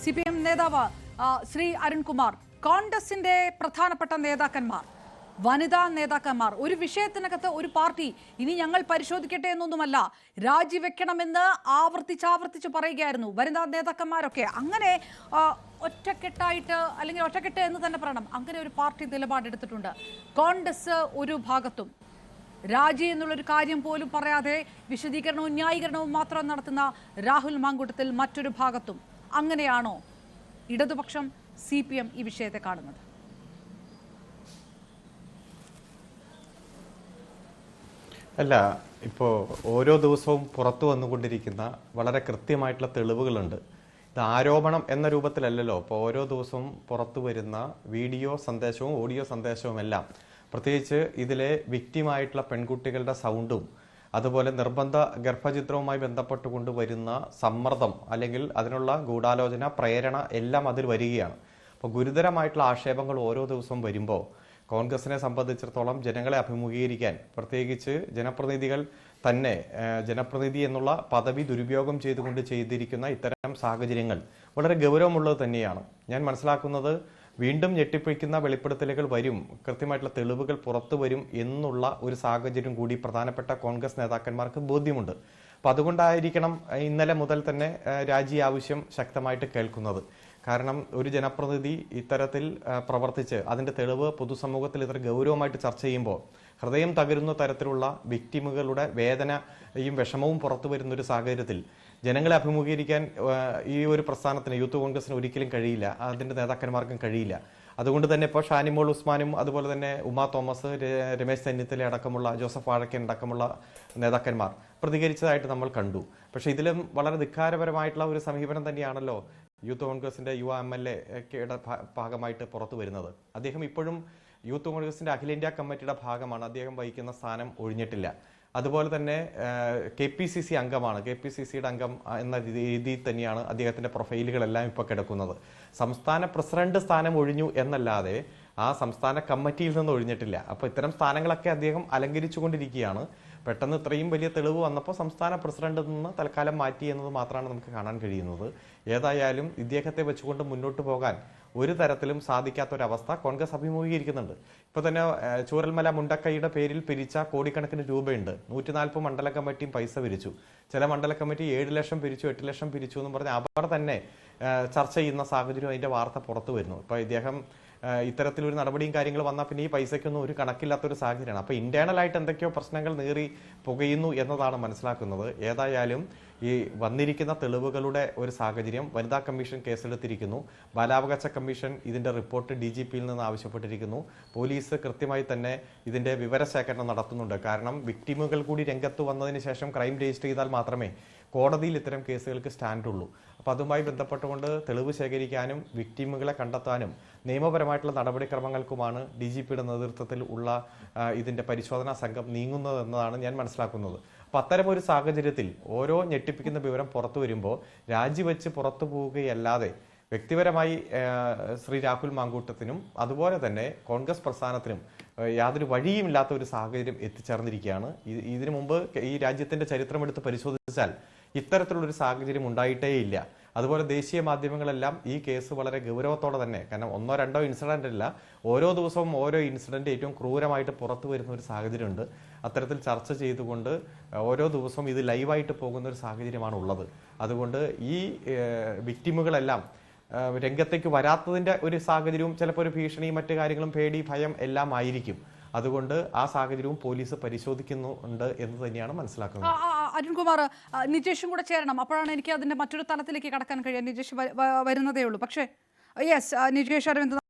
CPM നേതാവ് ശ്രീ അരുൺകുമാർ, കോൺഗ്രസിന്റെ പ്രധാനപ്പെട്ട നേതാക്കന്മാർ, വനിതാ നേതാക്കന്മാർ ഒരു വിഷയത്തിനകത്ത് ഒരു പാർട്ടി ഇനി ഞങ്ങൾ പരിശോധിക്കട്ടെ എന്നൊന്നുമല്ല, രാജിവെക്കണമെന്ന് ആവർത്തിച്ച് പറയുകയായിരുന്നു വനിതാ നേതാക്കന്മാരൊക്കെ. അങ്ങനെ ഒറ്റക്കെട്ടായിട്ട്, അല്ലെങ്കിൽ ഒറ്റക്കെട്ട് എന്ന് തന്നെ പറയണം, അങ്ങനെ ഒരു പാർട്ടി നിലപാടെടുത്തിട്ടുണ്ട്. കോൺഗ്രസ് ഒരു ഭാഗത്തും രാജി എന്നുള്ളൊരു കാര്യം പോലും പറയാതെ വിശദീകരണവും ന്യായീകരണവും മാത്രം നടത്തുന്ന രാഹുൽ മാങ്കൂട്ടത്തിൽ മറ്റൊരു ഭാഗത്തും. അങ്ങനെയാണോ ഇടതുപക്ഷം CPM ഈ വിഷയത്തെ കാണുന്നത്? അല്ല, ഇപ്പോൾ ഓരോ ദിവസവും പുറത്തു വന്നുകൊണ്ടിരിക്കുന്ന വളരെ കൃത്യമായിട്ടുള്ള തെളിവുകളുണ്ട്. ഇത് ആരോപണം എന്ന രൂപത്തിലല്ലല്ലോ. ഇപ്പോൾ ഓരോ ദിവസവും പുറത്തു വരുന്ന വീഡിയോ സന്ദേശവും ഓഡിയോ സന്ദേശവും എല്ലാം, പ്രത്യേകിച്ച് ഇതിലെ വിക്റ്റിമായിട്ടുള്ള പെൺകുട്ടികളുടെ സൗണ്ടും അതുപോലെ നിർബന്ധ ഗർഭചിത്രവുമായി ബന്ധപ്പെട്ടുകൊണ്ട് വരുന്ന സമ്മർദ്ദം അല്ലെങ്കിൽ അതിനുള്ള ഗൂഢാലോചന, പ്രേരണ എല്ലാം അതിൽ വരികയാണ്. അപ്പോൾ ഗുരുതരമായിട്ടുള്ള ആക്ഷേപങ്ങൾ ഓരോ ദിവസവും വരുമ്പോൾ കോൺഗ്രസിനെ സംബന്ധിച്ചിടത്തോളം ജനങ്ങളെ അഭിമുഖീകരിക്കാൻ, പ്രത്യേകിച്ച് ജനപ്രതിനിധികൾ തന്നെ ജനപ്രതിനിധി എന്നുള്ള പദവി ദുരുപയോഗം ചെയ്തുകൊണ്ട് ചെയ്തിരിക്കുന്ന ഇത്തരം സാഹചര്യങ്ങൾ വളരെ ഗൗരവമുള്ളത് തന്നെയാണ്. ഞാൻ മനസ്സിലാക്കുന്നത് വീണ്ടും ഞെട്ടിപ്പിക്കുന്ന വെളിപ്പെടുത്തലുകൾ വരും, കൃത്യമായിട്ടുള്ള തെളിവുകൾ പുറത്തു വരും എന്നുള്ള ഒരു സാഹചര്യം കൂടി പ്രധാനപ്പെട്ട കോൺഗ്രസ് നേതാക്കന്മാർക്ക് ബോധ്യമുണ്ട്. അപ്പം അതുകൊണ്ടായിരിക്കണം ഇന്നലെ മുതൽ തന്നെ രാജി ആവശ്യം ശക്തമായിട്ട് കേൾക്കുന്നത്. കാരണം ഒരു ജനപ്രതിനിധി ഇത്തരത്തിൽ പ്രവർത്തിച്ച് അതിൻ്റെ തെളിവ് പൊതുസമൂഹത്തിൽ ഇത്ര ഗൗരവമായിട്ട് ചർച്ച ചെയ്യുമ്പോൾ ഹൃദയം തകരുന്ന തരത്തിലുള്ള വിക്ടിമുകളുടെ വേദനയും വിഷമവും പുറത്തു വരുന്ന ഒരു സാഹചര്യത്തിൽ ജനങ്ങളെ അഭിമുഖീകരിക്കാൻ ഈ ഒരു പ്രസ്ഥാനത്തിന്, യൂത്ത് കോൺഗ്രസിന് ഒരിക്കലും കഴിയില്ല, അതിൻ്റെ നേതാക്കന്മാർക്കും കഴിയില്ല. അതുകൊണ്ട് തന്നെ ഇപ്പോൾ ഷാനിമോൾ ഉസ്മാനും അതുപോലെ തന്നെ ഉമാ തോമസ്, രമേശ് ചെന്നിത്തല അടക്കമുള്ള, ജോസഫ് വാഴക്കൻ അടക്കമുള്ള നേതാക്കന്മാർ പ്രതികരിച്ചതായിട്ട് നമ്മൾ കണ്ടു. പക്ഷേ ഇതിലും വളരെ ധിക്കാരപരമായിട്ടുള്ള ഒരു സമീപനം തന്നെയാണല്ലോ യൂത്ത് കോൺഗ്രസിന്റെ യുവ MLA ഭാഗമായിട്ട് പുറത്തു വരുന്നത്. അദ്ദേഹം ഇപ്പോഴും യൂത്ത് കോൺഗ്രസിന്റെ അഖിലേന്ത്യാ കമ്മിറ്റിയുടെ ഭാഗമാണ്. അദ്ദേഹം വഹിക്കുന്ന സ്ഥാനം ഒഴിഞ്ഞിട്ടില്ല. അതുപോലെ തന്നെ KPCC അംഗമാണ്. KPCCയുടെ അംഗം എന്ന രീതിയിൽ തന്നെയാണ് അദ്ദേഹത്തിന്റെ പ്രൊഫൈലുകളെല്ലാം ഇപ്പോൾ കിടക്കുന്നത്. സംസ്ഥാന പ്രസിഡന്റ് സ്ഥാനം ഒഴിഞ്ഞു എന്നല്ലാതെ ആ സംസ്ഥാന കമ്മിറ്റിയിൽ നിന്ന് ഒഴിഞ്ഞിട്ടില്ല. അപ്പോൾ ഇത്തരം സ്ഥാനങ്ങളൊക്കെ അദ്ദേഹം അലങ്കരിച്ചു കൊണ്ടിരിക്കുകയാണ്. പെട്ടെന്ന് ഇത്രയും വലിയ തെളിവ് വന്നപ്പോൾ സംസ്ഥാന പ്രസിഡന്റിൽ നിന്ന് തൽക്കാലം മാറ്റി എന്നത് മാത്രമാണ് നമുക്ക് കാണാൻ കഴിയുന്നത്. ഏതായാലും ഇദ്ദേഹത്തെ വെച്ചുകൊണ്ട് മുന്നോട്ട് പോകാൻ ഒരു തരത്തിലും സാധിക്കാത്തൊരവസ്ഥ കോൺഗ്രസ് അഭിമുഖീകരിക്കുന്നുണ്ട്. ഇപ്പോൾ തന്നെ ചൂരൽമല മുണ്ടക്കൈയുടെ പേരിൽ പിരിച്ച കോടിക്കണക്കിന് രൂപയുണ്ട്. 140 മണ്ഡല കമ്മിറ്റിയും പൈസ പിരിച്ചു. ചില മണ്ഡല കമ്മിറ്റി 7 ലക്ഷം പിരിച്ചു, 8 ലക്ഷം പിരിച്ചു എന്ന് പറഞ്ഞ് അവർ തന്നെ ചർച്ച ചെയ്യുന്ന സാഹചര്യം, അതിൻ്റെ വാർത്ത പുറത്തു വരുന്നു. ഇപ്പോൾ ഇദ്ദേഹം ഇത്തരത്തിലൊരു നടപടിയും കാര്യങ്ങൾ വന്നാൽ പിന്നെ ഈ പൈസയ്ക്കൊന്നും ഒരു കണക്കില്ലാത്തൊരു സാഹചര്യമാണ്. അപ്പോൾ ഇന്റേണലായിട്ട് എന്തൊക്കെയോ പ്രശ്നങ്ങൾ നേറി പുകയുന്നു എന്നതാണ് മനസ്സിലാക്കുന്നത്. ഏതായാലും ഈ വന്നിരിക്കുന്ന തെളിവുകളുടെ ഒരു സാഹചര്യം, വനിതാ കമ്മീഷൻ കേസെടുത്തിരിക്കുന്നു, ബാലാവകാശ കമ്മീഷൻ ഇതിൻ്റെ റിപ്പോർട്ട് DGPയിൽ നിന്ന് ആവശ്യപ്പെട്ടിരിക്കുന്നു, പോലീസ് കൃത്യമായി തന്നെ ഇതിൻ്റെ വിവരശേഖരണം നടത്തുന്നുണ്ട്. കാരണം വിക്ടിമുകൾ കൂടി രംഗത്ത് വന്നതിന് ശേഷം ക്രൈം രജിസ്റ്റർ ചെയ്താൽ മാത്രമേ കോടതിയിൽ ഇത്തരം കേസുകൾക്ക് സ്റ്റാൻഡുള്ളൂ. അപ്പോൾ അതുമായി ബന്ധപ്പെട്ടുകൊണ്ട് തെളിവ് ശേഖരിക്കാനും വിക്ടിമുകളെ കണ്ടെത്താനും നിയമപരമായിട്ടുള്ള നടപടിക്രമങ്ങൾക്കുമാണ് DGPയുടെ നേതൃത്വത്തിൽ ഉള്ള ഇതിൻ്റെ പരിശോധനാ സംഘം നീങ്ങുന്നതെന്നതാണ് ഞാൻ മനസ്സിലാക്കുന്നത്. അപ്പോൾ അത്തരമൊരു സാഹചര്യത്തിൽ ഓരോ ഞെട്ടിപ്പിക്കുന്ന വിവരം പുറത്തു വരുമ്പോൾ രാജിവെച്ച് പുറത്തു പോവുകയല്ലാതെ വ്യക്തിപരമായി ശ്രീ രാഹുൽ മാങ്കൂട്ടത്തിനും അതുപോലെ തന്നെ കോൺഗ്രസ് പ്രസ്ഥാനത്തിനും യാതൊരു വഴിയുമില്ലാത്ത ഒരു സാഹചര്യം എത്തിച്ചേർന്നിരിക്കുകയാണ്. ഇതിനു മുമ്പ് ഈ രാജ്യത്തിന്റെ ചരിത്രം എടുത്ത് പരിശോധിച്ചാൽ ഇത്തരത്തിലുള്ളൊരു സാഹചര്യം ഉണ്ടായിട്ടേയില്ല. അതുപോലെ ദേശീയ മാധ്യമങ്ങളെല്ലാം ഈ കേസ് വളരെ ഗൗരവത്തോടെ തന്നെ, കാരണം 1-2 ഇൻസിഡന്റ് അല്ല, ഓരോ ദിവസവും ഓരോ ഇൻസിഡന്റ് ഏറ്റവും ക്രൂരമായിട്ട് പുറത്തു വരുന്ന ഒരു സാഹചര്യമുണ്ട്. അത്തരത്തിൽ ചർച്ച ചെയ്തുകൊണ്ട് ഓരോ ദിവസവും ഇത് ലൈവായിട്ട് പോകുന്ന ഒരു സാഹചര്യമാണ് ഉള്ളത്. അതുകൊണ്ട് ഈ വിക്ടിമുകളെല്ലാം രംഗത്തേക്ക് വരാത്തതിന്റെ ഒരു സാഹചര്യവും ചിലപ്പോൾ ഒരു ഭീഷണിയും മറ്റു കാര്യങ്ങളും, പേടി, ഭയം എല്ലാം ആയിരിക്കും. അതുകൊണ്ട് ആ സാഹചര്യവും പോലീസ് പരിശോധിക്കുന്നുണ്ട് എന്ന് തന്നെയാണ് മനസ്സിലാക്കുന്നത്. അരുൺകുമാർ, നിജേഷും കൂടെ ചേരണം, അപ്പോഴാണ് എനിക്ക് അതിന്റെ മറ്റൊരു തലത്തിലേക്ക് കടക്കാൻ കഴിയുക. നിജേഷ് വരുന്നതേ ഉള്ളൂ. പക്ഷേ യെസ്, നിജേഷ് അരവിന്ദ്